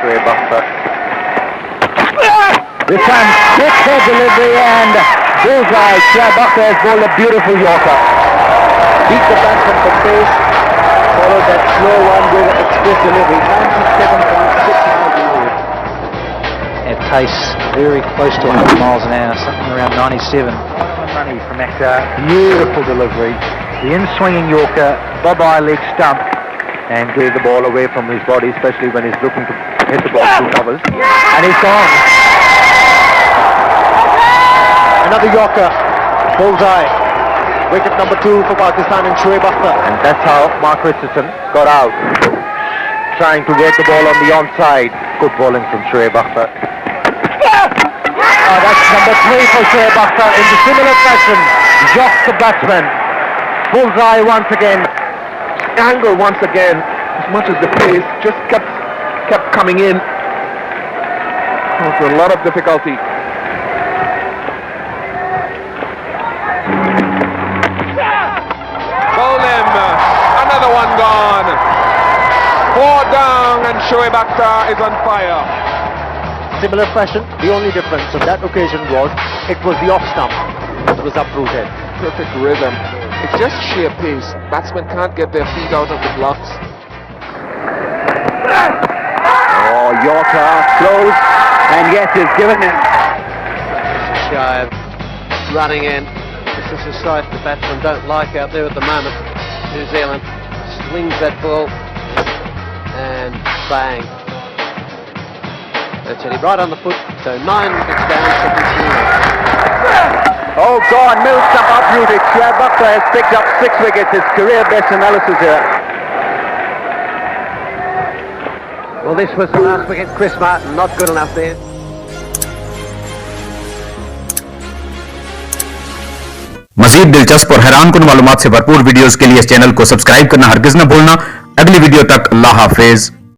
Shoaib Akhtar. This time, quick head delivery and bullseye. Shoaib Akhtar has bowled a beautiful Yorker. Beat the batsman for pace, followed that slow one with express delivery. 97.6 miles an hour. At pace very close to 100 miles an hour, something around 97. Money from Akhtar, beautiful delivery. The in-swinging Yorker, bob-eye leg stump, and clear the ball away from his body, especially when he's looking to hit the ball through covers. And he's gone. Another Yorker, bullseye. Wicket number 2 for Pakistan and Shoaib Akhtar. And that's how Mark Richardson got out. Trying to get the ball on the onside. Good bowling from Shoaib Akhtar. That's number 3 for Shoaib Akhtar. In the similar fashion, jocks the batsman. Bullseye once again. Angle once again, as much as the pace just kept coming in. Caused a lot of difficulty. Bowl him. Another one gone. 4 down and Shoaib Akhtar is on fire. Similar fashion, the only difference on that occasion was it was the off stump that was uprooted. Perfect rhythm. It's just sheer pace. Batsmen can't get their feet out of the blocks. Oh, Yorker close, and yes, it's given him. Shoaib running in. This is a sight the batsmen don't like out there at the moment. New Zealand slings that ball and bang. That's it, right on the foot. So 9 wickets down, 7-0. Oh, gone, middle stump uprooted. Shoaib Akhtar has picked up 6 wickets. His career best analysis here. Well, this was the last wicket. Chris Martin not good enough there. मजीद दिलचस्प और हैरान कुन मालूमात से भरपूर videos के लिए इस चैनल को सब्सक्राइब करना हरगिज न भूलना। अगली वीडियो तक अल्लाह हाफिज।